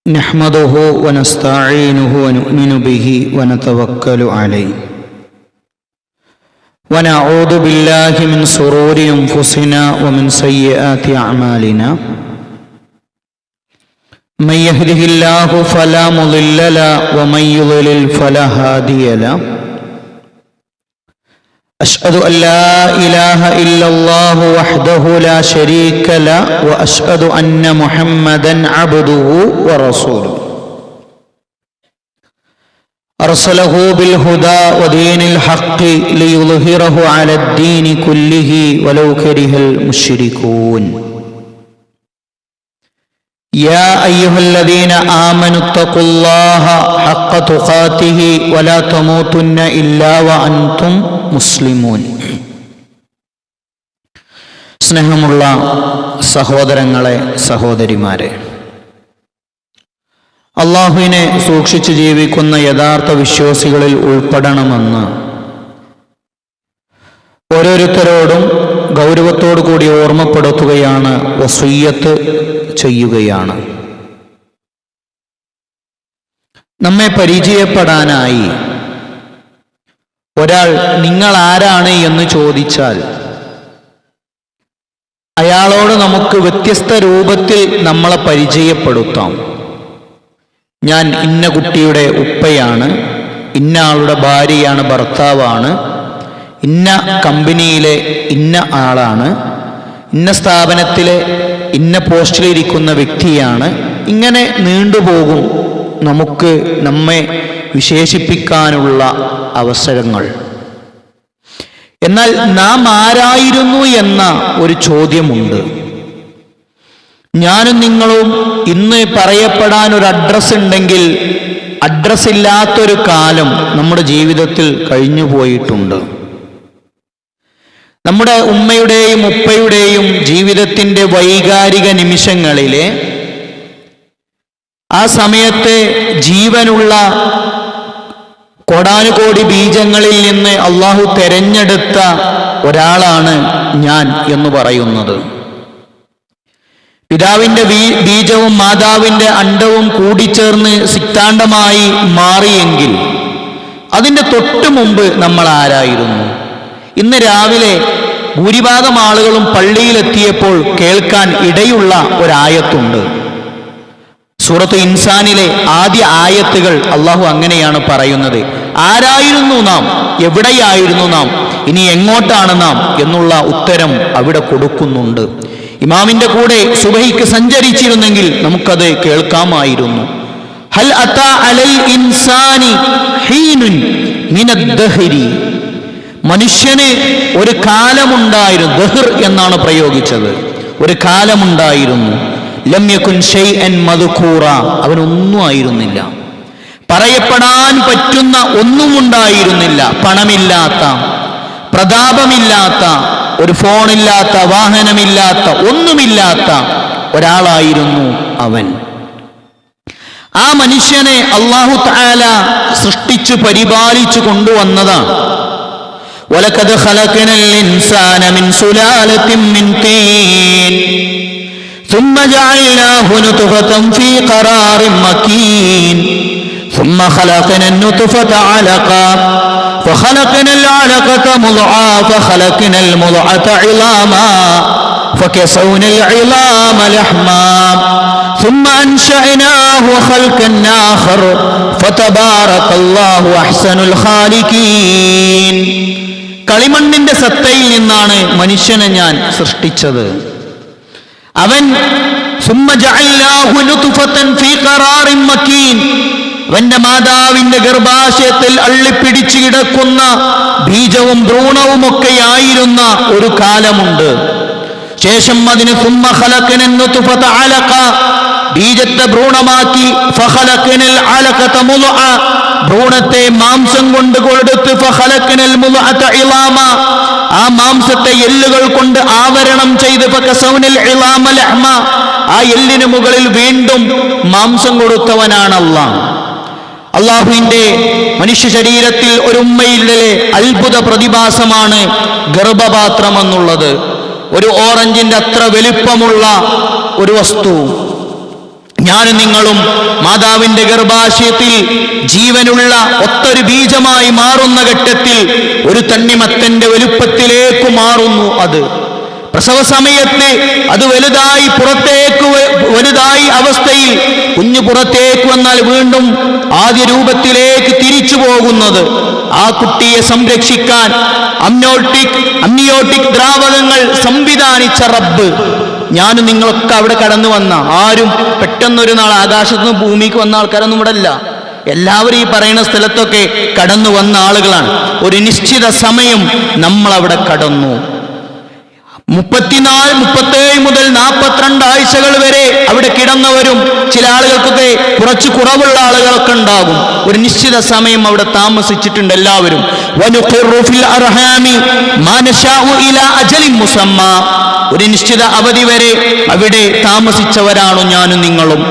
نحمده ونستعينه ونؤمن به ونتوكل عليه ونعوذ بالله من شرور أنفسنا ومن سيئات أعمالنا من يهده الله فلا مضل له ومن يضلل فلا هادي له أشهد أن لا إله إلا الله وحده لا شريك له وأشهد أن محمدا عبده ورسوله أرسله بالهدى ودين الحق ليظهره على الدين كله ولو كره المشركون يا أيها الذين آمنوا اتقوا الله حق تقاته ولا تموتن إلا وأنتم മുസ്ലിമൂൻ. സ്നേഹമുള്ള സഹോദരങ്ങളെ, സഹോദരിമാരെ, അള്ളാഹുവിനെ സൂക്ഷിച്ചു ജീവിക്കുന്ന യഥാർത്ഥ വിശ്വാസികളിൽ ഉൾപ്പെടണമെന്ന് ഓരോരുത്തരോടും ഗൗരവത്തോടു കൂടി ഓർമ്മപ്പെടുത്തുകയാണ്, വസിയ്യത്ത് ചെയ്യുകയാണ്. നമ്മെ പരിചയപ്പെടാനായി ഒരാൾ നിങ്ങൾ ആരാണ് എന്ന് ചോദിച്ചാൽ അയാളോട് നമുക്ക് വ്യത്യസ്ത രൂപത്തിൽ നമ്മളെ പരിചയപ്പെടുത്താം. ഞാൻ ഇന്ന കുട്ടിയുടെ ഉപ്പയാണ്, ഇന്ന ആളുടെ ഭാര്യയാണ്, ഭർത്താവാണ്, ഇന്ന കമ്പനിയിലെ ഇന്ന ആളാണ്, ഇന്ന സ്ഥാപനത്തിലെ ഇന്ന പോസ്റ്റിലിരിക്കുന്ന വ്യക്തിയാണ്. ഇങ്ങനെ നീണ്ടുപോകും നമുക്ക് നമ്മെ വിശേഷിപ്പിക്കാനുള്ള അവസരങ്ങൾ. എന്നാൽ നാം ആരായിരുന്നു എന്ന ഒരു ചോദ്യമുണ്ട്. ഞാനും നിങ്ങളും ഇന്ന് പറയപ്പെടാൻ ഒരു അഡ്രസ്സ് ഉണ്ടെങ്കിൽ അഡ്രസ്സ് ഇല്ലാത്തൊരു കാലം നമ്മുടെ ജീവിതത്തിൽ കഴിഞ്ഞു പോയിട്ടുണ്ട്. നമ്മുടെ ഉമ്മയുടെയും ഉപ്പയുടെയും ജീവിതത്തിൻ്റെ വൈകാരിക നിമിഷങ്ങളിലെ ആ സമയത്തെ ജീവനുള്ള കോടാനുകോടി ബീജങ്ങളിൽ നിന്ന് അള്ളാഹു തെരഞ്ഞെടുത്ത ഒരാളാണ് ഞാൻ എന്ന് പറയുന്നത്. പിതാവിൻ്റെ ബീജവും മാതാവിൻ്റെ അണ്ഡവും കൂടിച്ചേർന്ന് സിക്താണ്ഡമായി മാറിയെങ്കിൽ അതിൻ്റെ തൊട്ടു മുമ്പ് നമ്മൾ ആരായിരുന്നു? ഇന്ന് രാവിലെ ഭൂരിഭാഗം ആളുകളും പള്ളിയിലെത്തിയപ്പോൾ കേൾക്കാൻ ഇടയുള്ള ഒരായത്തുണ്ട്. സൂറത്ത് ഇൻസാനിലെ ആദ്യ ആയത്തുകൾ അള്ളാഹു അങ്ങനെയാണ് പറയുന്നത്. ആരായിരുന്നു നാം, എവിടെയായിരുന്നു നാം, ഇനി എങ്ങോട്ടാണ് നാം എന്നുള്ള ഉത്തരം അവിടെ കൊടുക്കുന്നുണ്ട്. ഇമാമിന്റെ കൂടെ സുബഹിക്ക് സഞ്ചരിച്ചിരുന്നെങ്കിൽ നമുക്കത് കേൾക്കാമായിരുന്നു. ഹൽ അതാ അലൽ ഇൻസാനി ഹീനുൻ മിനദ്ദഹരി, മനുഷ്യന് ഒരു കാലമുണ്ടായിരുന്നു. ദഹർ എന്നാണ് പ്രയോഗിച്ചത്. ഒരു കാലമുണ്ടായിരുന്നു. ലം യകുൻ ശൈഅൻ മദ്കൂറ, അവനൊന്നും ആയിരുന്നില്ല, പറയപ്പെടാൻ പറ്റുന്ന ഒന്നും ഉണ്ടായിരുന്നില്ല. പണമില്ലാത്ത, പ്രതാപമില്ലാത്ത, ഒരു ഫോണില്ലാത്ത, വാഹനമില്ലാത്ത, ഒന്നുമില്ലാത്ത ഒരാളായിരുന്നു അവൻ. ആ മനുഷ്യനെ അല്ലാഹു തആല സൃഷ്ടിച്ചു പരിപാലിച്ചു കൊണ്ടുവന്നതാണ്. വലഖദ് ഖലഖനൽ ഇൻസാന മിൻ സുലാലത്തിൻ മിൻ തീൻ ثم جعلناه نطفة في قرار مكين ثم خلقنا النطفة علقة فخلقنا العلقة مضغة فخلقنا المضغة عظاما فكسونا العظام لحما ثم أنشأناه خلقا آخر فتبارك الله أحسن الخالقين. കളിമണ്ണിന്റെ സത്തയിൽ നിന്നാണ് മനുഷ്യനെ ഞാൻ സൃഷ്ടിച്ചത്. അവൻ അവന്റെ മാതാവിന്റെ ഗർഭാശയത്തിൽ അള്ളിപ്പിടിച്ചു കിടക്കുന്ന ബീജവും ഭ്രൂണവുമൊക്കെയായിരുന്ന ഒരു കാലമുണ്ട്. ശേഷം അതിന് ബീജത്തെ ഭ്രൂണമാക്കി, ഭ്രൂണത്തെ മാംസം കൊണ്ട് കൊടുത്ത്, ആ മാംസത്തെ എല്ലുകൾ കൊണ്ട് ആവരണം ചെയ്ത്, ആ എല്ലിന് മുകളിൽ വീണ്ടും മാംസം കൊടുത്തവനാണ് അല്ലാഹ്. അള്ളാഹുവിന്റെ മനുഷ്യ ശരീരത്തിൽ ഒരു ഉമ്മയിലെ അത്ഭുത പ്രതിഭാസമാണ് ഗർഭപാത്രം എന്നുള്ളത്. ഒരു ഓറഞ്ചിന്റെ അത്ര വലിപ്പമുള്ള ഒരു വസ്തു. ഞാനും നിങ്ങളും മാതാവിന്റെ ഗർഭാശയത്തിൽ ജീവനുള്ള ഒത്തൊരു ബീജമായി മാറുന്ന ഘട്ടത്തിൽ ഒരു തണ്ണിമത്തന്റെ വലുപ്പത്തിലേക്ക് മാറുന്നു. അത് പ്രസവ സമയത്ത് അത് വലുതായി അവസ്ഥയിൽ കുഞ്ഞു പുറത്തേക്ക് വന്നാൽ വീണ്ടും ആദ്യ രൂപത്തിലേക്ക് തിരിച്ചു പോകുന്നത്. ആ കുട്ടിയെ സംരക്ഷിക്കാൻ അമ്നിയോട്ടിക് ദ്രാവകങ്ങൾ സംവിധാനിച്ച റബ്ബ്, ഞാനും നിങ്ങളൊക്കെ അവിടെ കടന്നു വന്ന ആരും പെട്ടെന്നൊരു നാൾ ആകാശത്തുനിന്ന് ഭൂമിക്ക് വന്ന ആൾക്കാരൊന്നും ഇവിടെ അല്ല. എല്ലാവരും ഈ പറയുന്ന സ്ഥലത്തൊക്കെ കടന്നു വന്ന ആളുകളാണ്. ഒരു നിശ്ചിത സമയം നമ്മൾ അവിടെ കടന്നു. 37 മുതൽ 42 ആഴ്ചകൾ വരെ അവിടെ കിടന്നവരും ചില ആളുകൾക്കൊക്കെ കുറച്ച് കുറവുള്ള ആളുകളൊക്കെ ഉണ്ടാകും. ഒരു നിശ്ചിത സമയം അവിടെ താമസിച്ചിട്ടുണ്ട് എല്ലാവരും. ഒരു നിശ്ചിത അവധി വരെ അവിടെ താമസിച്ചവരാണോ ഞാനും നിങ്ങളും.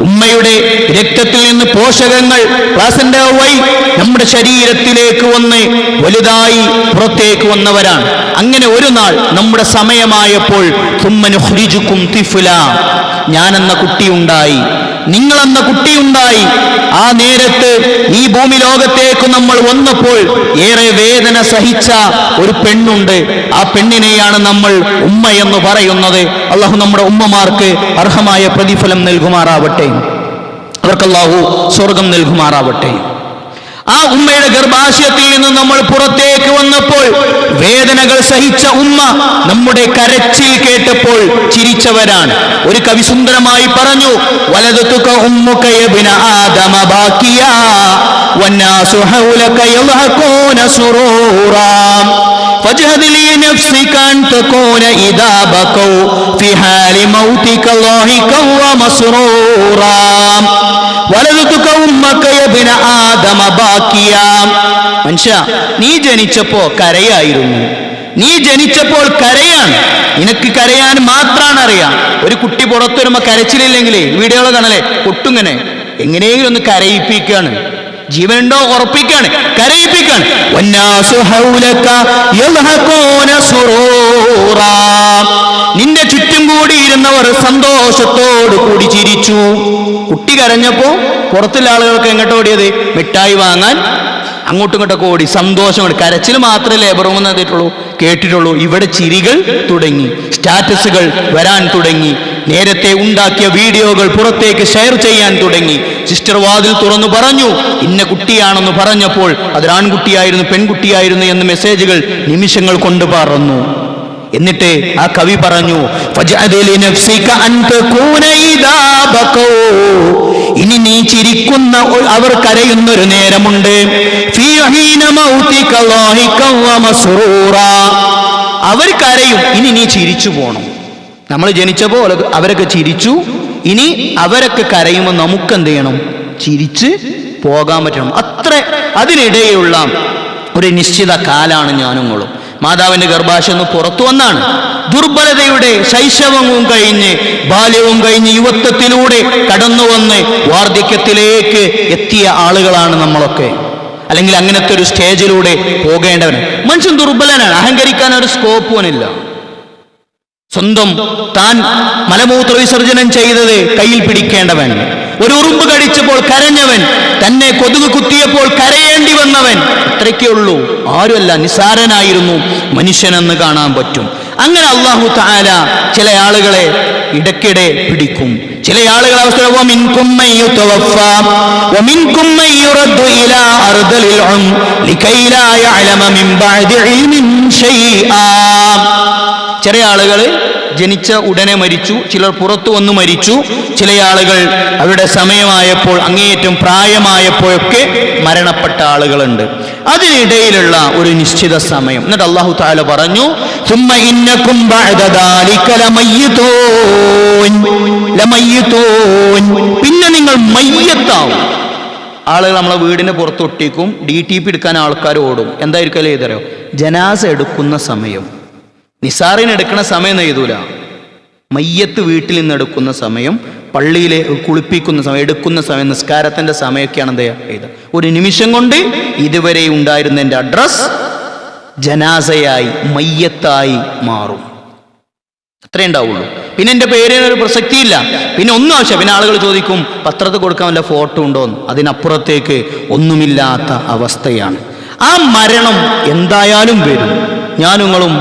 ഉമ്മയുടെ രക്തത്തിൽ നിന്ന് പോഷകങ്ങൾ പ്ലാസന്റ വഴി നമ്മുടെ ശരീരത്തിലേക്ക് വന്ന് വലുതായി പുറത്തേക്ക് വന്നവരാണ്. അങ്ങനെ ഒരു നാൾ നമ്മുടെ സമയമായപ്പോൾ ഞാനെന്ന കുട്ടിയുണ്ടായി, നിങ്ങളെന്ന കുട്ടിയുണ്ടായി. ആ നേരത്ത് ഈ ഭൂമി ലോകത്തേക്ക് നമ്മൾ വന്നപ്പോൾ ഏറെ വേദന സഹിച്ച ഒരു പെണ്ണുണ്ട്. ആ പെണ്ണിനെയാണ് നമ്മൾ ഉമ്മ എന്ന് പറയുന്നത്. അള്ളാഹു നമ്മുടെ ഉമ്മമാർക്ക് അർഹമായ പ്രതിഫലം നൽകുമാറാവട്ടെ, അവർക്ക് അള്ളാഹു സ്വർഗം നൽകുമാറാവട്ടെ. ആ ഉമ്മയുടെ ഗർഭാശയത്തിൽ നിന്ന് നമ്മൾ പുറത്തേക്ക് വന്നപ്പോൾ വേദനകൾ സഹിച്ച ഉമ്മ നമ്മുടെ കരച്ചിൽ കേട്ടപ്പോൾ ചിരിച്ചവരാണ്. ഒരു കവി സുന്ദരമായി പറഞ്ഞു, വലദതുക ഉമ്മുക യബ്ന ആദമ ബാക്കിയാ വന്നാസു ഹൗലക യൽഹഖൂന സുറൂറാ ഫജ്ഹദ് ലി നഫ്സിക അൻ തകൂന ഇദാ ബകൗ ഫി ഹാലി മൗതിക ളാഹിക വ മസ്റൂറാ വലദതുക ഉമ്മുക യബ്ന ആദമ ബാക്കിയാ. മനുഷ്യ, നീ ജനിച്ചപ്പോ കരയായിരുന്നു, നീ ജനിച്ചപ്പോൾ കരയാണ്. നിനക്ക് കരയാൻ മാത്രമാണ് അറിയാം. ഒരു കുട്ടി പുറത്തു വരുമ്പോ കരച്ചിലില്ലെങ്കിലേ വീഡിയോകൾ കാണല്ലേ, പൊട്ടുങ്ങനെ എങ്ങനെയെങ്കിലും ഒന്ന് കരയിപ്പിക്കാണ്. ജീവനുണ്ടോ ഉറപ്പിക്കാണ്, കരയിപ്പിക്കാണ്. നിന്റെ ചുറ്റും കൂടി ഇരുന്നവർ സന്തോഷത്തോടു കൂടി ചിരിച്ചു. കുട്ടി കരഞ്ഞപ്പോ പുറത്തുള്ള ആളുകൾക്ക് എങ്ങോട്ട് ഓടിയത്? മിഠായി വാങ്ങാൻ അങ്ങോട്ടും ഇങ്ങോട്ടൊക്കെ ഓടി. സന്തോഷം കൊണ്ട്. കരച്ചിൽ മാത്രമേ ലേബർ റൂമിൽ നിന്ന് കേട്ടിട്ടുള്ളൂ. ഇവിടെ ചിരികൾ തുടങ്ങി, സ്റ്റാറ്റസുകൾ വരാൻ തുടങ്ങി, നേരത്തെ ഉണ്ടാക്കിയ വീഡിയോകൾ പുറത്തേക്ക് ഷെയർ ചെയ്യാൻ തുടങ്ങി. സിസ്റ്റർ വാതിൽ തുറന്നു പറഞ്ഞു, ഇന്ന കുട്ടിയാണെന്ന് പറഞ്ഞപ്പോൾ അതൊരാൺകുട്ടിയായിരുന്നു പെൺകുട്ടിയായിരുന്നു എന്ന് മെസ്സേജുകൾ നിമിഷങ്ങൾ കൊണ്ട് പറന്നു. എന്നിട്ട് ആ കവി പറഞ്ഞു, ഇനി നീ ചിരിക്കുന്ന അവർ കരയുന്നൊരു നേരമുണ്ട്. അവർ കരയും, ഇനി നീ ചിരിച്ചു പോണം. നമ്മൾ ജനിച്ചപ്പോൾ അവരൊക്കെ ചിരിച്ചു, ഇനി അവരൊക്കെ കരയുമ്പോൾ നമുക്ക് എന്ത് ചെയ്യണം? ചിരിച്ച് പോകാൻ പറ്റണം. അതിനിടയിലുള്ള ഒരു നിശ്ചിത കാലാണ് ഞാനുങ്ങളും. മാതാവിന്റെ ഗർഭാശയം ഒന്ന് പുറത്തു വന്നാണ്. ദുർബലതയുടെ ശൈശവവും കഴിഞ്ഞ് ബാല്യവും കഴിഞ്ഞ് യുവത്വത്തിലൂടെ കടന്നു വന്ന് വാർദ്ധക്യത്തിലേക്ക് എത്തിയ ആളുകളാണ് നമ്മളൊക്കെ. അല്ലെങ്കിൽ അങ്ങനത്തെ ഒരു സ്റ്റേജിലൂടെ പോകേണ്ടവൻ. മനുഷ്യൻ ദുർബലനാണ്, അഹങ്കരിക്കാൻ ഒരു സ്കോപ്പുവനില്ല. സ്വന്തം താൻ മലമൂത്ര വിസർജനം ചെയ്തത് കയ്യിൽ പിടിക്കേണ്ടവൻ, ഒരു ഉറുമ്പ് കടിച്ചപ്പോൾ കരഞ്ഞവൻ, തന്നെ കൊതുക് കുത്തിയപ്പോൾ കരയേണ്ടി വന്നവൻ, ഇത്രയ്ക്കേ ഉള്ളൂ. ആരുമല്ല, നിസാരനായിരുന്നു മനുഷ്യനെന്ന് കാണാൻ പറ്റും. അങ്ങനെ അല്ലാഹു തആല ചില ആളുകളെ ഇടയ്ക്കിടെ പിടിക്കും. ചില ആളുകൾ അവസ്ഥ ചില ആളുകൾ ജനിച്ച ഉടനെ മരിച്ചു, ചിലർ പുറത്തു വന്നു മരിച്ചു, ചില ആളുകൾ അവരുടെ സമയമായപ്പോൾ അങ്ങേയറ്റം പ്രായമായപ്പോഴൊക്കെ മരണപ്പെട്ട ആളുകളുണ്ട്. അതിനിടയിലുള്ള ഒരു നിശ്ചിത സമയം. എന്നിട്ട് അല്ലാഹു തആല പറഞ്ഞു, സുമ്മ ഇന്നകും ബഅദ ദാലിക ലമയ്യിതൂൻ, പിന്നെ നിങ്ങൾ മയ്യത്താവും. ആളുകൾ നമ്മളെ വീടിന്റെ പുറത്ത് ഒട്ടിക്കും, DTP എടുക്കാൻ ആൾക്കാർ ഓടും. എന്തായിരിക്കും അല്ലേ ഇതറിയോ? ജനാസ എടുക്കുന്ന സമയം. നിസാറിന് എടുക്കുന്ന സമയം എഴുതൂല. മയ്യത്ത് വീട്ടിൽ നിന്ന് എടുക്കുന്ന സമയം, പള്ളിയിലെ കുളിപ്പിക്കുന്ന സമയം, എടുക്കുന്ന സമയം, നിസ്കാരത്തിന്റെ സമയമൊക്കെയാണ് എന്താ എഴുതുക. ഒരു നിമിഷം കൊണ്ട് ഇതുവരെ ഉണ്ടായിരുന്ന എൻ്റെ അഡ്രസ് ജനാസയായി, മയ്യത്തായി മാറും. അത്രേ ഉണ്ടാവുള്ളൂ. പിന്നെ എൻ്റെ പേരിനൊരു പ്രസക്തിയില്ല, പിന്നെ ഒന്നും ആവശ്യം. പിന്നെ ആളുകൾ ചോദിക്കും പത്രത്തിൽ കൊടുക്കാൻ വല്ല ഫോട്ടോ ഉണ്ടോന്ന്. അതിനപ്പുറത്തേക്ക് ഒന്നുമില്ലാത്ത അവസ്ഥയാണ്. ആ മരണം എന്തായാലും വരും. ഞാനും നിങ്ങളും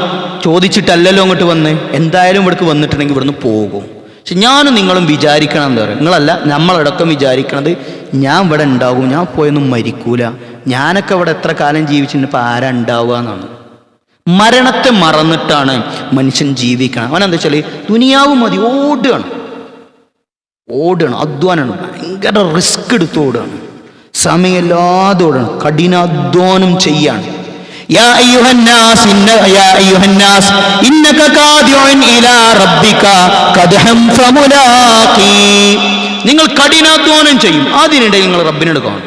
ചോദിച്ചിട്ടല്ലല്ലോ അങ്ങോട്ട് വന്ന്, എന്തായാലും ഇവിടേക്ക് വന്നിട്ടുണ്ടെങ്കിൽ ഇവിടുന്ന് പോകും. പക്ഷെ ഞാനും നിങ്ങളും വിചാരിക്കണം എന്താ പറയുക, നിങ്ങളല്ല നമ്മളടക്കം വിചാരിക്കണത് ഞാൻ ഇവിടെ ഉണ്ടാവും, ഞാൻ പോയൊന്നും മരിക്കൂല, ഞാനൊക്കെ ഇവിടെ എത്ര കാലം ജീവിച്ചിട്ട് ഇപ്പം ആരാ ഉണ്ടാവുക എന്നാണ്. മരണത്തെ മറന്നിട്ടാണ് മനുഷ്യൻ ജീവിക്കണം. അവനെന്താ വെച്ചാൽ ദുനിയാവ് മതി, ഓടുകയാണ്, അധ്വാനാണ്, ഭയങ്കര റിസ്ക് എടുത്ത് ഓടുകയാണ്, സമയമില്ലാതെ ഓടുകയാണ്, കഠിനാധ്വാനം ചെയ്യാണ്. യാ അയ്യുഹന്നാസ് ഇന്നക കാദിഉൻ ഇലാ റബ്ബിക ഖദ്ഹം ഫമുലാഖി. നിങ്ങൾ കഠിനാധ്വാനം ചെയ്യും, അതിനിടയിൽ നിങ്ങൾ റബ്ബിനോട് കാണും.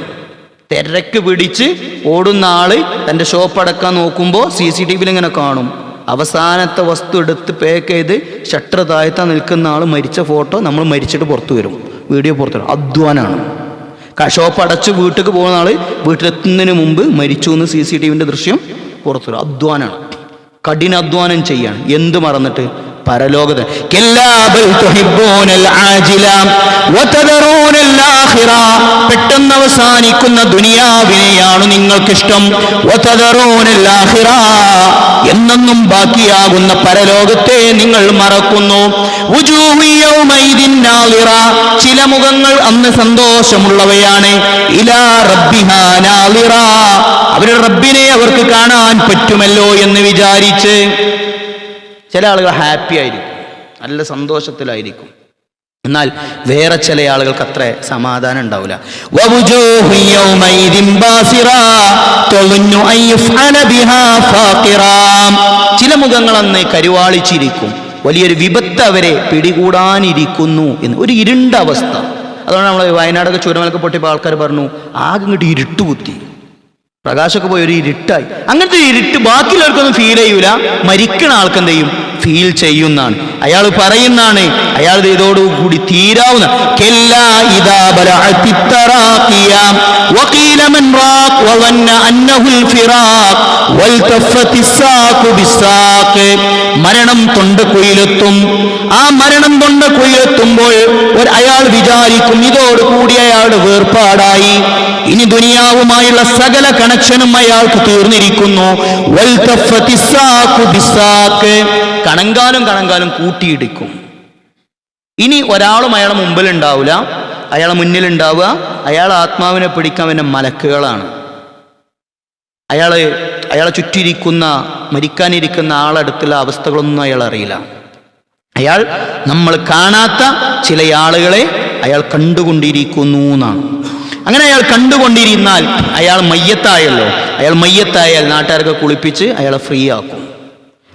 തിരക്ക് പിടിച്ച് ഓടുന്ന ആള് തൻ്റെ ഷോപ്പ് അടക്കാൻ നോക്കുമ്പോൾ CCTV ഇങ്ങനെ കാണും. അവസാനത്തെ വസ്തു എടുത്ത് പാക്ക് ചെയ്ത് ഷട്ടർ താഴ്ത്താൻ നിൽക്കുന്ന ആൾ മരിച്ച ഫോട്ടോ നമ്മൾ മരിച്ചിട്ട് പുറത്തു വരും, വീഡിയോ പുറത്തു വരും. അധ്വാനാണ്. ഷോപ്പ് അടച്ച് വീട്ടിലേക്ക് പോകുന്ന ആള് വീട്ടിലെത്തുന്നതിന് മുമ്പ് മരിച്ചു എന്ന് CCTV ദൃശ്യം പുറത്തു വരും. അധ്വാനാണ്, കഠിനാധ്വാനം ചെയ്യാണ്. എന്ത് മറന്നിട്ട്? പരലോകത്ത്. പെട്ടെന്ന് അവസാനിക്കുന്ന ദുനിയാവിനെയാണ് നിങ്ങൾക്കിഷ്ടം. എന്നെന്നും ബാക്കിയാകുന്ന പരലോകത്തെ നിങ്ങൾ മറക്കുന്നു. ചില മുഖങ്ങൾ അന്ന് സന്തോഷമുള്ളവയാണ്. ഇലാ റബ്ബിഹാ നാളിറ, അവരുടെ റബ്ബിനെ അവർക്ക് കാണാൻ പറ്റുമല്ലോ എന്ന് വിചാരിച്ച്. ചില ആളുകൾ ഹാപ്പി ആയിരിക്കും, നല്ല സന്തോഷത്തിലായിരിക്കും. എന്നാൽ വേറെ ചില ആളുകൾക്ക് അത്ര സമാധാനം ഉണ്ടാവില്ല. ചില മുഖങ്ങൾ അന്ന് കരുവാളിച്ചിരിക്കും, വലിയൊരു വിപത്ത് അവരെ പിടികൂടാനിരിക്കുന്നു എന്ന്, ഒരു ഇരുണ്ട അവസ്ഥ. അതുകൊണ്ട് നമ്മൾ വയനാടൊക്കെ ചുരമലൊക്കെ പൊട്ടിയപ്പോൾ ആൾക്കാർ പറഞ്ഞു ആകെ ഇങ്ങോട്ട് ഇരുട്ട് കുത്തി, പ്രകാശമൊക്കെ പോയി ഒരു ഇരുട്ടായി. അങ്ങനത്തെ ഇരുട്ട് ബാക്കിയുള്ളവർക്കൊന്നും ഫീൽ ചെയ്യൂല, മരിക്കണ ആൾക്കെന്ത് ചെയ്യും? ഫീൽ ചെയ്യുന്നതാണ്. അയാൾ പറയുന്നതാണ്, അയാൾ ഇതോടുകൂടി തീരാവുന്ന മരണം തൊണ്ടക്കുയിലെത്തും. ആ മരണം തൊണ്ടക്കുയിലെത്തുമ്പോൾ അയാൾ വിചാരിക്കും ഇതോടുകൂടി അയാളുടെ വേർപാടായി, ഇനി ദുനിയാവുമായുള്ള സകല കണക്ഷനും അയാൾക്ക് തീർന്നിരിക്കുന്നു. കണങ്കാലും കൂട്ടിയിടിക്കും. ഇനി ഒരാളും അയാളെ മുമ്പിൽ ഉണ്ടാവില്ല, അയാളെ മുന്നിലുണ്ടാവുക അയാൾ ആത്മാവിനെ പിടിക്കാൻ പിന്നെ മലക്കുകളാണ്. അയാളെ ചുറ്റിരിക്കുന്ന മരിക്കാനിരിക്കുന്ന ആളടുത്തുള്ള അവസ്ഥകളൊന്നും അയാൾ അറിയില്ല. അയാൾ നമ്മൾ കാണാത്ത ചില ആളുകളെ അയാൾ കണ്ടുകൊണ്ടിരിക്കുന്നു എന്നാണ്. അങ്ങനെ അയാൾ കണ്ടുകൊണ്ടിരുന്നാൽ അയാൾ മയ്യത്തായല്ലോ. അയാൾ മയ്യത്തായാൽ നാട്ടുകാരൊക്കെ കുളിപ്പിച്ച് അയാളെ ഫ്രീ ആക്കും.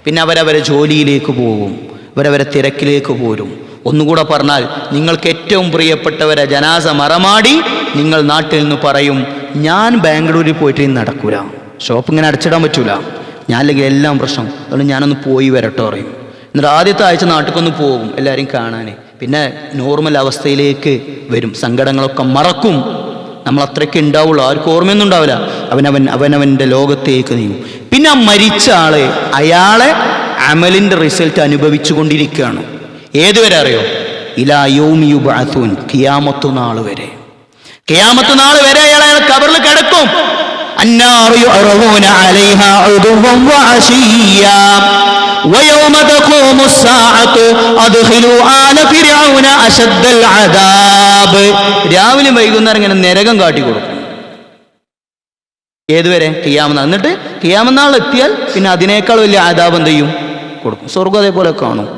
പിന്നെ അവരവരെ ജോലിയിലേക്ക് പോകും, അവരവരെ തിരക്കിലേക്ക് പോരും. ഒന്നുകൂടെ പറഞ്ഞാൽ നിങ്ങൾക്ക് ഏറ്റവും പ്രിയപ്പെട്ടവരെ ജനാസ മറമാടി നിങ്ങൾ നാട്ടിൽ നിന്ന് പറയും ഞാൻ ബാംഗ്ലൂരിൽ പോയിട്ട് നടക്കൂല, ഷോപ്പ് ഇങ്ങനെ അടച്ചിടാൻ പറ്റൂല, ഞാൻ അല്ലെങ്കിൽ എല്ലാം പ്രശ്നം, അതുകൊണ്ട് ഞാനൊന്ന് പോയി വരട്ടോ പറയും. എന്നിട്ട് ആദ്യത്തെ ആഴ്ച നാട്ടിലേക്കൊന്ന് പോകും എല്ലാവരും കാണാൻ, പിന്നെ നോർമൽ അവസ്ഥയിലേക്ക് വരും, സങ്കടങ്ങളൊക്കെ മറക്കും. നമ്മൾ അത്രയ്ക്ക് ഉണ്ടാവുള്ളൂ, ആർക്കും ഓർമ്മയൊന്നും ഉണ്ടാവില്ല. അവനവൻ്റെ ലോകത്തേക്ക് നീങ്ങും. പിന്നെ ആ മരിച്ച ആള് അയാളെ അമലിൻ്റെ റിസൾട്ട് അനുഭവിച്ചു കൊണ്ടിരിക്കുകയാണ്. ഏതുവരെ അറിയോ? ഇലാ യൗമി യുബ്അസൂൻ, ഖിയാമത്ത് നാൾ വരെ. ഖിയാമത്ത് നാൾ വരെ അയാൾ ഖബറിൽ കിടക്കും. അന്നാറു യുഅറൂന അലൈഹാ ഉദുവൻ വഅശിയ്യാ വയൗമ തഖൂമു സ്സാഅതു അദ്ഖിലൂ ആല ഫിർഔന അശദ്ദൽ അദാബ്. രാവിലെ വൈകുന്നേരം ഇങ്ങനെ നരകം കാട്ടി കൊടുക്കും. ഏതുവരെ? ഖിയാമത്ത്. എന്നിട്ട് ഖിയാമത്ത് നാൾ എത്തിയാൽ പിന്നെ അതിനേക്കാൾ വലിയ അദാബ് എന്ത് ചെയ്യും? കൊടുക്കും. സ്വർഗ്ഗം അതേപോലെ കാണും.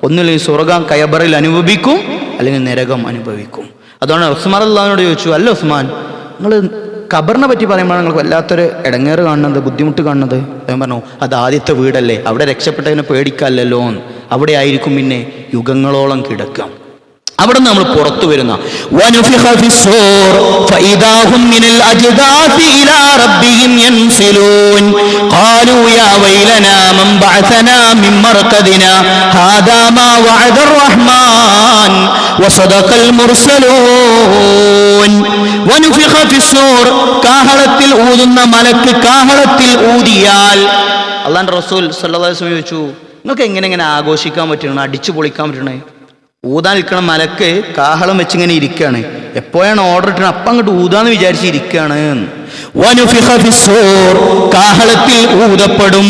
ഒന്നുമില്ലെങ്കിൽ സ്വർഗ്ഗം ഖബറിൽ അനുഭവിക്കും, അല്ലെങ്കിൽ നരകം അനുഭവിക്കും. അതുകൊണ്ട് ഉസ്മാൻ റളിയല്ലാഹുവിനോട് ചോദിച്ചു, അല്ല ഉസ്മാൻ, നിങ്ങൾ ഖബറിനെ പറ്റി പറയുമ്പോൾ നിങ്ങൾക്ക് വല്ലാത്തൊരു ഇടങ്ങേറ് കാണുന്നത്, ബുദ്ധിമുട്ട് കാണുന്നത്. ഞാൻ പറഞ്ഞു അത് ആദ്യത്തെ വീടല്ലേ, അവിടെ രക്ഷപ്പെട്ടതിനെ പേടിക്കല്ലല്ലോ, അവിടെ ആയിരിക്കും പിന്നെ യുഗങ്ങളോളം കിടക്കാം. അവിടെ നിന്ന് നമ്മൾ പുറത്തു വരുന്ന കാഹളത്തിൽ ഊതുന്ന മലക്ക് കാഹളത്തിൽ ഊതിയാൽ അല്ലാഹുവിന്റെ റസൂൽ സല്ലല്ലാഹു അലൈഹി വസല്ലം ചോദിച്ചു, നിങ്ങൾക്ക് എങ്ങനെ ആഘോഷിക്കാൻ പറ്റണേ, അടിച്ചു പൊളിക്കാൻ പറ്റണേ? ഊതാൻ നിൽക്കണ മലക്ക് കാഹളം വെച്ചിങ്ങനെ ഇരിക്കുകയാണ്. എപ്പോഴാണ് ഓർഡർ ഇട്ടത് അപ്പം അങ്ങോട്ട് ഊതാന്ന് വിചാരിച്ചിരിക്കുകയാണ്. കാഹളത്തിൽ ഊതപ്പെടും.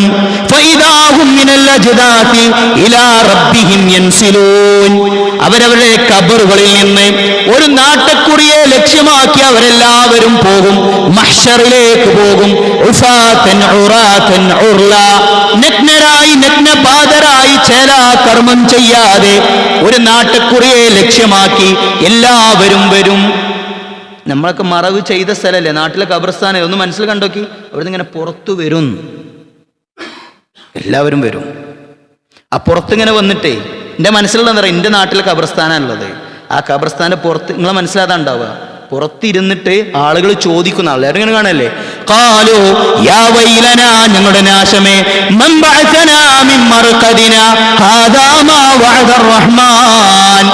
അവരവരുടെ കബറുകളിൽ നിന്ന് ഒരു നാട്ടക്കുറിയെ ലക്ഷ്യമാക്കി അവരെല്ലാവരും പോകും, മഹ്ശറിലേക്ക് പോകും. നഗ്നരായി നഗ്നപാതരായി ചേലാകർമ്മം ചെയ്യാതെ ഒരു നാട്ടക്കുറിയെ ലക്ഷ്യമാക്കി എല്ലാവരും വരും. നമ്മളൊക്കെ മറവ് ചെയ്ത സ്ഥലമല്ലേ നാട്ടിലെ ഖബർസ്ഥാനം, ഒന്ന് മനസ്സിൽ കണ്ടോക്കി. അവിടുന്ന് ഇങ്ങനെ പുറത്തു വരും, എല്ലാവരും വരും. ആ പുറത്തിങ്ങനെ വന്നിട്ടേ എൻ്റെ മനസ്സിലുള്ള എന്താ പറയുക, എൻ്റെ നാട്ടിലെ ഖബർസ്ഥാനാണുള്ളത്. ആ ഖബർസ്ഥാൻ്റെ പുറത്ത് നിങ്ങളെ മനസ്സിലാതാ ഉണ്ടാവുക. പുറത്തിരുന്നിട്ട് ആളുകൾ ചോദിക്കുന്ന ആളുകൾ ഇങ്ങനെ കാണല്ലേ, ഖാലൂ യാ വൈലനാ, ഞങ്ങളുടെ നാശമേ, മൻ ബഅസനാ മിൻ മർഖദിനാ ഹാദാ മാ വഅദർ റഹ്മാൻ,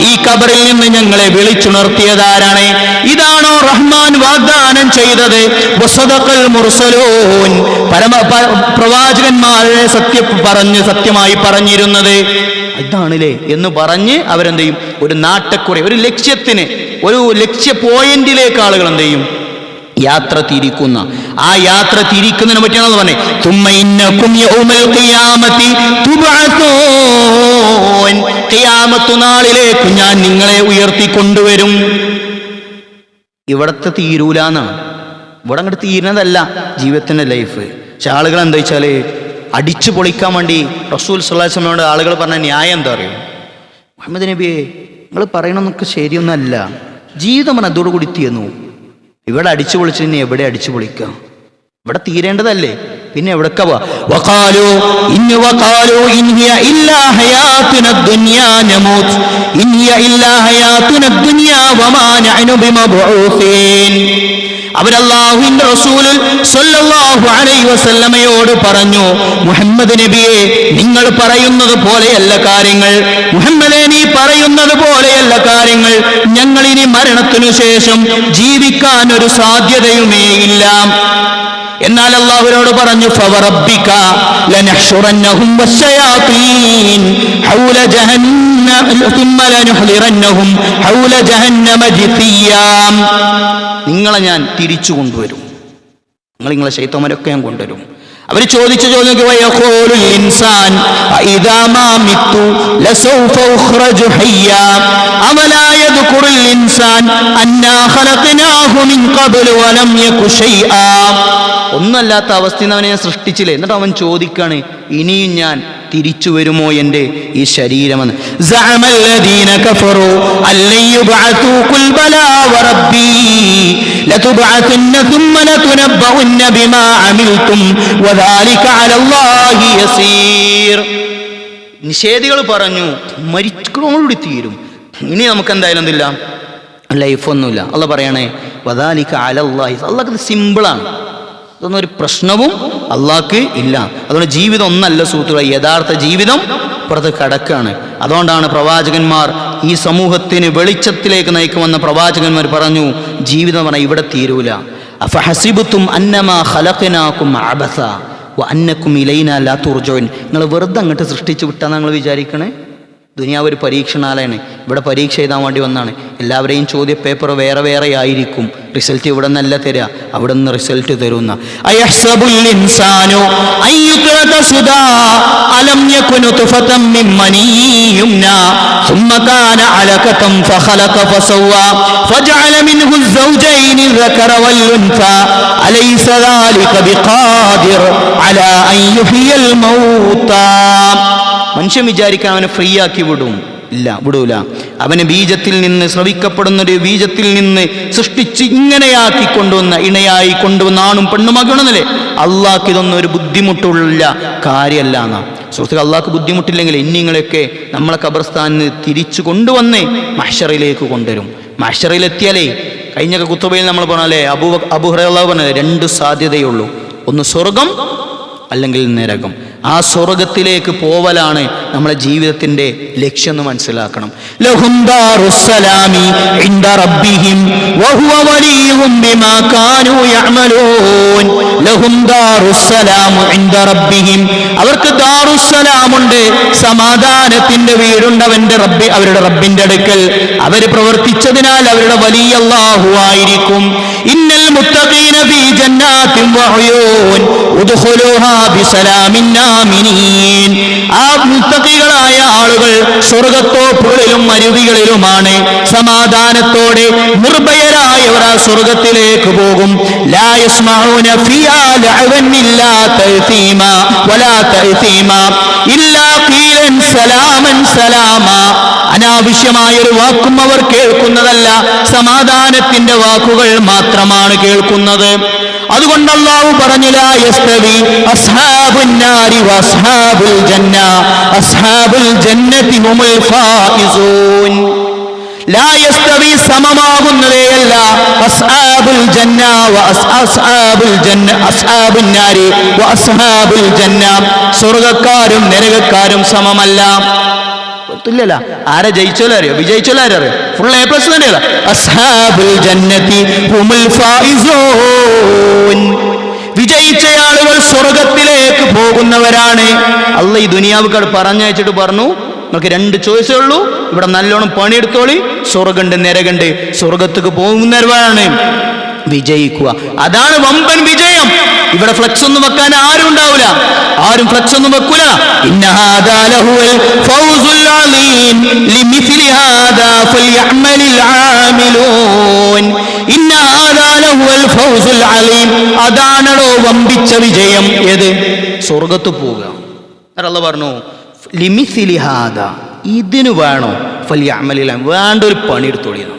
ഈ ഖബറിൽ നിന്ന് ഞങ്ങളെ വിളിച്ചുണർത്തിയതാരാണ്? ഇതാണോ റഹ്മാൻ വാഗ്ദാനം ചെയ്തത്? വസദഖൽ മുർസലൂൻ, പ്രവാചകന്മാരെ സത്യമായി പറഞ്ഞിരുന്നത് ഇതാണല്ലേ എന്ന് പറഞ്ഞ് അവരെന്ത് ചെയ്യും? ഒരു നാട്ടക്കുറി, ഒരു ലക്ഷ്യത്തിന്, ഒരു ലക്ഷ്യ പോയിന്റിലേക്ക് ആളുകൾ എന്ത് ചെയ്യും? യാത്ര തിരിക്കുന്ന. ആ യാത്ര തിരിക്കുന്നതിനെ പറ്റിയാണെന്ന് പറഞ്ഞേ, ഖിയാമത്ത് നാളിലേക്ക് ഞാൻ നിങ്ങളെ ഉയർത്തിക്കൊണ്ടുവരും. ഇവിടത്തെ തീരൂലെന്നാണ്, ഇവിടെ അങ്ങോട്ട് തീരുന്നതല്ല ജീവിതത്തിന്റെ ലൈഫ്. പക്ഷെ ആളുകൾ എന്താ വെച്ചാല് അടിച്ചു പൊളിക്കാൻ വേണ്ടി റസൂൽ സ്വല്ലല്ലാഹു അലൈഹി വസല്ലമയോട് ആളുകൾ പറഞ്ഞ ന്യായം എന്താ അറിയോ? മുഹമ്മദ് നബിയെ, നിങ്ങൾ പറയണമെന്നൊക്കെ ശരിയൊന്നല്ല, ജീവിതം അതോടുകൂടി തീർന്നു. ഇവിടെ അടിച്ചു പൊളിച്ചിന് എവിടെ അടിച്ചു പൊളിക്കാം? ഇവിടെ തീരേണ്ടതല്ലേ, പിന്നെ എവിടൊക്കെ അവരല്ലാഹുവിന്റെ റസൂൽ സ്വല്ലല്ലാഹു അലൈഹി വസല്ലമയോട് പറഞ്ഞു, മുഹമ്മദ് നബിയെ, നിങ്ങൾ പറയുന്നത് പോലെയല്ല കാര്യങ്ങൾ, മുഹമ്മദേ നീ പറയുന്നത് പോലെയല്ല കാര്യങ്ങൾ, ഞങ്ങൾ ഇനി മരണത്തിനു ശേഷം ജീവിക്കാൻ ഒരു സാധ്യതയുമേ ഇല്ല. എന്നാൽ അല്ലാഹുവിനോട് പറഞ്ഞു, ഫവറബ്ബിക ലനഹ്ശുറന്നഹും വശയാതീൻ ഹൗല ജഹന്നമ ثم ലനുഹ്ളിറന്നഹും ഹൗല ജഹന്നമ ജിതിയാ, നിങ്ങളെ ഞാൻ തിരിച്ചു കൊണ്ടുവരും, നിങ്ങളെ ശൈത്താന്മാരൊക്കെ ഞാൻ കൊണ്ടുവരും. അവർ ചോദിച്ച ചോദ്യം, വയഖൂലുൽ ഇൻസാൻ ഇദാ മാ മിത്തു ലസൗഫ ഉഖ്റജു ഹയ്യാ അവലാ യദ്കുറുൽ ഇൻസാൻ അന്നാ ഖലഖനാഹു മിൻ ഖബ്ലു വലം യകു ശൈആ. ഒന്നല്ലാത്ത അവസ്ഥയിൽ അവനെ ഞാൻ സൃഷ്ടിച്ചില്ലേ, എന്നിട്ട് അവൻ ചോദിക്കാണ്, ഇനിയും ഞാൻ തിരിച്ചു വരുമോ എൻ്റെ ഈ ശരീരമെന്ന്. സഅമല്ലദീന കഫറു അല്ലൻ യുബ്അസൂ ഖുൽ ബലാ വറബ്ബീ ലതുബ്അസുന്ന ثم ലതുനബ്ബഉന്ന ബിമാ അമിൽതും വദാലിക അലല്ലാഹി യസീർ. നിഷേധികൾ പറഞ്ഞു, മരിക്കുന്നതോടുകൂടി തീരും, ഇനി നമുക്ക് എന്തായാലും എന്തില്ല, ലൈഫൊന്നുമില്ല. അള്ളാഹ് പറയണേ, വദാലിക അലല്ലാഹി, അള്ളാഹ്ക്ക് സിമ്പിളാണ്, ഇതൊന്നും ഒരു പ്രശ്നവും അള്ളാഹ്ക്ക് ഇല്ല. അതുകൊണ്ട് ജീവിതം ഒന്നല്ല സുഹൃത്തുക്കളെ, യഥാർത്ഥ ജീവിതം പുറത്ത് കിടക്കാണ്. അതുകൊണ്ടാണ് പ്രവാചകന്മാർ ഈ സമൂഹത്തിന് വെളിച്ചത്തിലേക്ക് നയിക്കുമെന്ന പ്രവാചകന്മാർ പറഞ്ഞു, ജീവിതം പറഞ്ഞാൽ ഇവിടെ തീരൂല. അഫഹസിബതും അന്നമാ ഖലഖനാകും അബസ വഅന്നകും ഇലൈനാ ലാ തുർജഊൻ, നിങ്ങൾ വെറുതെ അങ്ങോട്ട് സൃഷ്ടിച്ചു വിട്ടാന്ന് നിങ്ങൾ വിചാരിക്കണേ? ദുനിയാവ് ഒരു പരീക്ഷണാലയാണ്, ഇവിടെ പരീക്ഷ എഴുതാൻ വേണ്ടി വന്നാണ്. എല്ലാവരെയും ചോദ്യ പേപ്പർ വേറെ വേറെ ആയിരിക്കും, റിസൾട്ട് ഇവിടെ നിന്നല്ല തരിക, അവിടെ നിന്ന് റിസൾട്ട് തരുന്ന. അയഹ്സബുൽ ഇൻസാനു അയ്യുത്റക സുദാ അലം യകുനു തുഫതം മിൻ മനിയ്യുംനാ ثم كان علقة فخلق فسوى فجعل منه الزوجين الذكر والأنثى أليس ذلك بقادر على أن يحيي الموتى. മനുഷ്യൻ വിചാരിക്കാൻ അവനെ ഫ്രീ ആക്കി വിടും, ഇല്ല, വിടൂല. അവന് ബീജത്തിൽ നിന്ന്, സ്രവിക്കപ്പെടുന്ന ഒരു ബീജത്തിൽ നിന്ന് സൃഷ്ടിച്ച് ഇങ്ങനെയാക്കി കൊണ്ടുവന്ന, ഇണയായി കൊണ്ടുവന്ന ആണും പെണ്ണുമാക്കണമെന്നല്ലേ. അള്ളാഹ്ക്ക് ഇതൊന്നും ഒരു ബുദ്ധിമുട്ടുള്ള കാര്യമല്ല എന്നാ സുഹൃത്തുക്കൾ. അള്ളാഹ്ക്ക് ബുദ്ധിമുട്ടില്ലെങ്കിൽ ഇനിങ്ങളെയൊക്കെ നമ്മളെ ഖബർസ്ഥാനിൽ തിരിച്ചു കൊണ്ടുവന്നേ മഹ്ശറിലേക്ക് കൊണ്ടുവരും. മഹ്ശറിലെത്തിയാലേ, കഴിഞ്ഞ കുത്തുബയിൽ നമ്മൾ പറഞ്ഞാലേ, അബൂ ഹുറൈറ പറഞ്ഞത്, രണ്ട് സാധ്യതയുള്ളൂ, ഒന്ന് സ്വർഗം അല്ലെങ്കിൽ നരകം. ആ സ്വർഗത്തിലേക്ക് പോവലാണ് നമ്മളെ ജീവിതത്തിന്റെ ലക്ഷ്യം എന്ന് മനസ്സിലാക്കണം. ലഹും ദാറുസ്സലാമി ഇൻദ റബ്ബിഹിം വഹുവ വലിയ്യുഹും ബിമാ കാനൂ യഅമലൂൻ. ലഹും ദാറുസ്സലാമു ഇൻദ റബ്ബിഹിം, അവർക്ക് ദാറുസ്സലാമുണ്ട്, സമാധാനത്തിന്റെ വീടുണ്ട് അവരുടെ റബ്ബിന്റെ അടുക്കൽ. അവർ പ്രവർത്തിച്ചതിനാൽ അവരുടെ വലിയ അല്ലാഹു ആയിരിക്കും. ഇന്നൽ മുത്തഖീന ഫീ ജന്നാത്തിൻ വഉയൂൻ ഉദ്ഖുലൂഹാ ബിസലാമിൻ ആമിനീൻ. ആ മുത്തഖീകളായ ആളുകൾ സ്വർഗ്ഗത്തോപ്പുകളിലും അരുവികളിലുമാണ്. സമാധാനത്തോടെ നിർഭയരായവർ ആ സ്വർഗ്ഗത്തിലേക്ക് പോകും. ലാ യസ്മഊന ഫിഹാ ലഅവൻ ഇല്ലാ തഅ്തീമാ വലാ തഅ്തീമാ ഇല്ലാ ഖീലൻ സലാമൻ സലാമാ. അനാവശ്യമായൊരു വാക്കും അവർ കേൾക്കുന്നതല്ല, സമാധാനത്തിന്റെ വാക്കുകൾ മാത്രമാണ് കേൾക്കുന്നത്. അതുകൊണ്ട് അല്ലാഹു പറഞ്ഞു, ലാ യസ്തവി അസ്ഹാബുൻ നാരി വഅസ്ഹാബുൽ ജന്ന അസ്ഹാബുൽ ജന്നതി ഹുമുൽ ഫായിസൂൻ. ലാ യസ്തവി, സമമാകുന്നതേയല്ല, അസ്ഹാബുൽ ജന്ന വഅസ്ഹാബുൽ ജന്ന അസ്ഹാബുൻ നാരി വഅസ്ഹാബുൽ ജന്ന, സ്വർഗ്ഗക്കാരും നരകക്കാരും സമമല്ല. ഇല്ലല്ല, ആരെ ജയിച്ചോലും അറിയോ, വിജയിച്ചോലും ആരും അറിയോ, ഫുൾ എ പ്ലസ് തന്നെയല്ല. അസ്ഹാബുൽ ജന്നതി ഹുമുൽ ഫായിസൂൻ, വിജയിച്ച ആളുകൾ സ്വർഗത്തിലേക്ക് പോകുന്നവരാണ്. അള്ളാഹ് ഈ ദുനിയാവുകാർ പറഞ്ഞയച്ചിട്ട് പറഞ്ഞു, നമുക്ക് 2 ചോയ്സേ ഉള്ളൂ, ഇവിടെ നല്ലോണം പണിയെടുത്തോളി, സ്വർഗണ്ട് നരകണ്ട്, സ്വർഗത്തേക്ക് പോകുന്നവരാണ് വിജയിക്കുക. അതാണ് വമ്പൻ വിജയം. ഇവിടെ ഫ്ലക്സ് ഒന്നും വെക്കാൻ ആരും ഉണ്ടാവില്ല, ആരും ഫ്ലക്സ് ഒന്നും വെക്കൂല. ഇന്ന ഹാദാ ലഹുൽ ഫൗസുൽ അലീം ലിമിസ്ലി ഹാദാ ഫൽയഅമലിൽ ആമിലൂൻ. ഇന്ന ഹാദാ ലഹുൽ ഫൗസുൽ അലീം, അതാണോ വമ്പിച്ച വിജയം. ഏത്? സ്വർഗ്ഗത്ത് പോവുക. അല്ലാഹു പറഞ്ഞു ലിമിസ്ലി ഹാദാ, ഇതിന് വേണോ ഫൽയഅമലിൽ, വേണ്ട ഒരു പണി എടുത്തോളിയാണ്.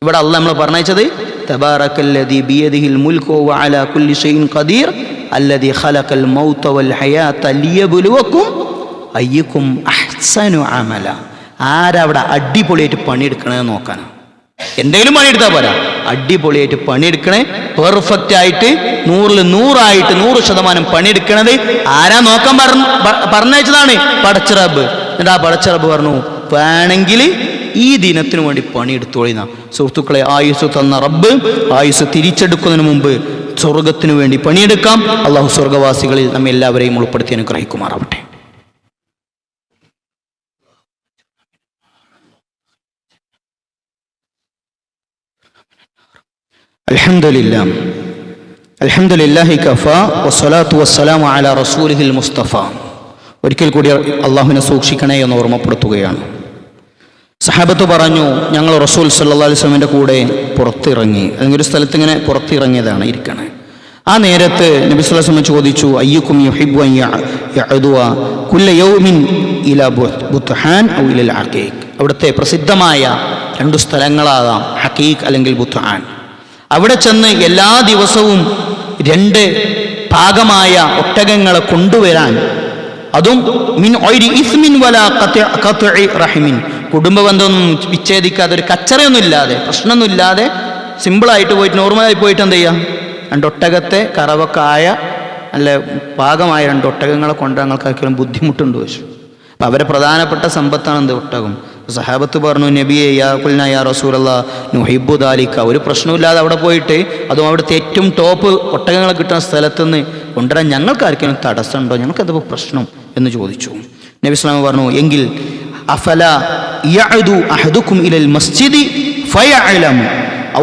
ഇവിടെ അല്ലാഹ് നമ്മൾ പറഞ്ഞയച്ചത് തബാറക്കല്ലദീ ബിയദിഹിൽ മുൽക്കു വഅലാ കുല്ലി ഷൈഇൻ ഖദീർ അല്ലദീ ഖലഖൽ മൗത വൽ ഹയാത ലിയബ്ലുവക്കും അയ്യുക്കും അഹ്സനു അമല. ആരവിടെ അടിപൊളിയായിട്ട് പണിയെടുക്കണമെന്ന് നോക്കാനാ. എന്തെങ്കിലും പണിയെടുത്താൽ പോരാ, അടിപൊളിയായിട്ട് പണിയെടുക്കണേ, പെർഫെക്റ്റ് ആയിട്ട് 100-ൽ 100 100% പണിയെടുക്കണത് ആരാ നോക്കാൻ പറഞ്ഞയച്ചതാണ്? പടച്ച റബ്ബ്. എന്നിട്ട് ആ പടച്ച റബ്ബ് പറഞ്ഞു, വേണമെങ്കിൽ ഈ ദിനത്തിനു വേണ്ടി പണിയെടുത്തോളിന. സുഹൃത്തുക്കളെ, ആയുസ് തന്ന റബ്ബ് ആയുസ് തിരിച്ചെടുക്കുന്നതിന് മുമ്പ് സ്വർഗത്തിനു വേണ്ടി പണിയെടുക്കാം. അള്ളാഹു സ്വർഗവാസികളിൽ നമ്മെ എല്ലാവരെയും ഉൾപ്പെടുത്തി അനുഗ്രഹിക്കുമാറാവട്ടെ. അൽഹംദുലില്ലാഹി കഫാ വസ്സലാത്തു വസ്സലാമു അലാ റസൂലിഹിൽ മുസ്തഫ. ഒരിക്കൽ കൂടി അള്ളാഹുവിനെ സൂക്ഷിക്കണേ എന്ന് ഓർമ്മപ്പെടുത്തുകയാണ്. സഹാബത്ത് പറഞ്ഞു, ഞങ്ങൾ റസൂൽ സല്ലല്ലാഹു അലൈഹി വസല്ലമയുടെ കൂടെ പുറത്തിറങ്ങി, അല്ലെങ്കിൽ ഒരു സ്ഥലത്ത് ഇങ്ങനെ പുറത്തിറങ്ങിയതാണ്, ഇരിക്കണേ. ആ നേരത്ത് നബി സല്ലല്ലാഹു അലൈഹി വസല്ലം ചോദിച്ചു, അയ്യുക്കും യുഹിബ്ബു അൻ യഅദുവ കുല്ല യൗമിൻ ഇലാ ബുത്ഹാൻ ഔ ഇലൽ അഖീഖ്. അവിടുത്തെ പ്രസിദ്ധമായ 2 സ്ഥലങ്ങളാകാം ഹഖീഖ് അല്ലെങ്കിൽ ബുത്ഹാൻ. അവിടെ ചെന്ന് എല്ലാ ദിവസവും 2 പാകമായ ഒട്ടകങ്ങളെ കൊണ്ടുവരാൻ, അതും മിൻ ഐരി ഇസ്മിൻ വലാ ഖത്ഇ റഹിമിൻ, കുടുംബബന്ധമൊന്നും വിച്ഛേദിക്കാതെ, ഒരു കച്ചറയൊന്നും ഇല്ലാതെ, പ്രശ്നമൊന്നും ഇല്ലാതെ, സിമ്പിളായിട്ട് പോയിട്ട് നോർമലായി പോയിട്ട് എന്ത് ചെയ്യുക, 2 ഒട്ടകത്തെ കറവക്കായ നല്ല പാകമായ 2 ഒട്ടകങ്ങളെ കൊണ്ട് ഞങ്ങൾക്കാർക്കും ബുദ്ധിമുട്ടുണ്ട് വെച്ചു. അപ്പം അവരെ പ്രധാനപ്പെട്ട സമ്പത്താണ് എന്ത്? ഒട്ടകം. സഹാബത്ത് പറഞ്ഞു, നബിയെ യാ ഖുൽനാ യാ റസൂലല്ലാഹ് നുഹിബ്ബു ദാലിക, ഒരു പ്രശ്നമില്ലാതെ അവിടെ പോയിട്ട്, അതും അവിടുത്തെ ഏറ്റവും ടോപ്പ് ഒട്ടകങ്ങളെ കിട്ടുന്ന സ്ഥലത്തുനിന്ന് കൊണ്ടുവരാൻ ഞങ്ങൾക്കാർക്കും തടസ്സമുണ്ടോ, ഞങ്ങൾക്കത് പ്രശ്നം എന്ന് ചോദിച്ചു. നബി സ്വല്ലല്ലാഹു പറഞ്ഞു, എങ്കിൽ അഫല യഅദു അഹദുക്കും ഇലൽ മസ്ജിദി ഫയഅലമു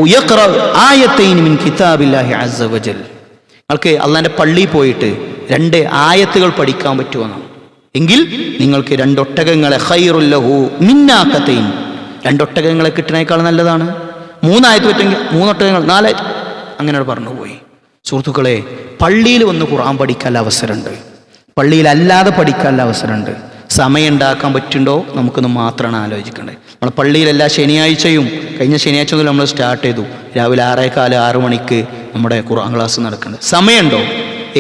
ഔ യഖറ ആയതൈൻ മിൻ കിതാബില്ലാഹി അസ്സ വജൽ. നിങ്ങൾക്ക് അല്ലാഹുവിൻ്റെ പള്ളിയിൽ പോയിട്ട് 2 ആയത്തുകൾ പഠിക്കാൻ പറ്റുമെന്നാണ്. എങ്കിൽ നിങ്ങൾക്ക് 2 ഒട്ടകങ്ങളെ ഖൈറുൽ ലഹു മിന്നാഖതൈൻ, 2 ഒട്ടകങ്ങളെ കിട്ടുന്നതിനേക്കാൾ നല്ലതാണ്. 3 ആയത്ത് പറ്റുമെങ്കിൽ 3 ഒട്ടകങ്ങൾ, 4 ആയത്ത്, അങ്ങനെ പറഞ്ഞുപോയി. സുഹൃത്തുക്കളെ, പള്ളിയിൽ വന്ന് ഖുർആൻ പഠിക്കാനുള്ള അവസരമുണ്ട്, പള്ളിയിലല്ലാതെ പഠിക്കാനുള്ള അവസരമുണ്ട്. സമയം ഉണ്ടാക്കാൻ പറ്റുണ്ടോ നമുക്കൊന്ന് മാത്രമാണ് ആലോചിക്കേണ്ടത്. നമ്മൾ പള്ളിയിൽ എല്ലാ ശനിയാഴ്ചയും, കഴിഞ്ഞ ശനിയാഴ്ച മുതൽ നമ്മൾ സ്റ്റാർട്ട് ചെയ്തു, രാവിലെ 6:15 6 മണിക്ക് നമ്മുടെ ഖുർആൻ ക്ലാസ് നടക്കുന്നുണ്ട്. സമയമുണ്ടോ?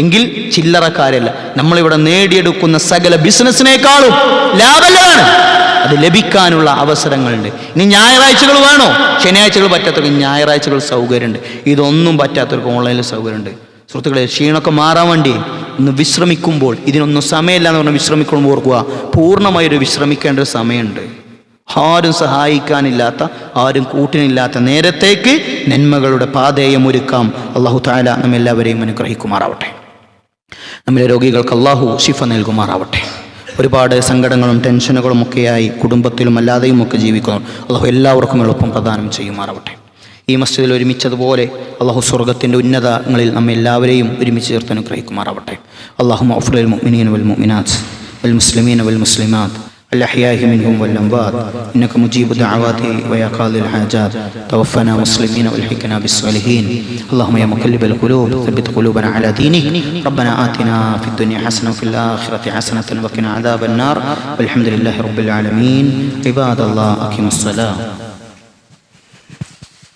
എങ്കിൽ ചില്ലറക്കാരല്ല, നമ്മളിവിടെ നേടിയെടുക്കുന്ന സകല ബിസിനസ്സിനേക്കാളും ലാഭമാണ്. അത് ലഭിക്കാനുള്ള അവസരങ്ങളുണ്ട്. ഇനി ഞായറാഴ്ചകൾ വേണോ? ശനിയാഴ്ചകൾ പറ്റാത്തവർക്ക് ഞായറാഴ്ചകൾ സൗകര്യമുണ്ട്. ഇതൊന്നും പറ്റാത്തവർക്ക് ഓൺലൈനിൽ സൗകര്യമുണ്ട്. സുഹൃത്തുക്കളെ, ക്ഷീണമൊക്കെ മാറാൻ വേണ്ടി ഒന്ന് വിശ്രമിക്കുമ്പോൾ, ഇതിനൊന്നും സമയമില്ല എന്ന് പറഞ്ഞാൽ വിശ്രമിക്കുമ്പോൾ ഓർക്കുക, പൂർണ്ണമായൊരു വിശ്രമിക്കേണ്ട ഒരു സമയമുണ്ട്. ആരും സഹായിക്കാനില്ലാത്ത, ആരും കൂട്ടിനില്ലാത്ത നേരത്തേക്ക് നന്മകളുടെ പാതയം ഒരുക്കാം. അല്ലാഹു തആല നമ്മെല്ലാവരെയും അനുഗ്രഹിക്കുമാറാവട്ടെ. നമ്മുടെ രോഗികൾക്ക് അല്ലാഹു ശിഫ നൽകുമാറാവട്ടെ. ഒരുപാട് സങ്കടങ്ങളും ടെൻഷനുകളും ഒക്കെയായി കുടുംബത്തിലും അല്ലാതെയും ഒക്കെ ജീവിക്കുന്നു. അല്ലാഹു എല്ലാവർക്കും എളുപ്പം പ്രദാനം ചെയ്യുമാറാവട്ടെ. ഈ മസ്ജിദിൽ ഒരുമിച്ചതുപോലെ അല്ലാഹു സ്വർഗ്ഗത്തിൻ്റെ ഉന്നതങ്ങളിൽ നമ്മെ എല്ലാവരെയും ഒരുമിച്ച് ചേർത്ത് അനുഗ്രഹിക്കുമാറാവട്ടെ. അല്ലാഹുമ്മ ഗ്ഫിർ ലിൽ മുഅ്മിനീന വൽ മുഅ്മിനാത്ത് വൽ മുസ്ലിമീന വൽ മുസ്ലിമാത്ത് الأحياء منهم والأموات إنك مجيب دعوات ويا قاضي الحاجات توفنا مسلمين والحقنا بالصالحين اللهم يا مقلب القلوب ثبت قلوبنا على دينك ربنا آتنا في الدنيا حسنة وفي الآخرة حسنة وقنا عذاب النار والحمد لله رب العالمين عباد الله أقيموا الصلاة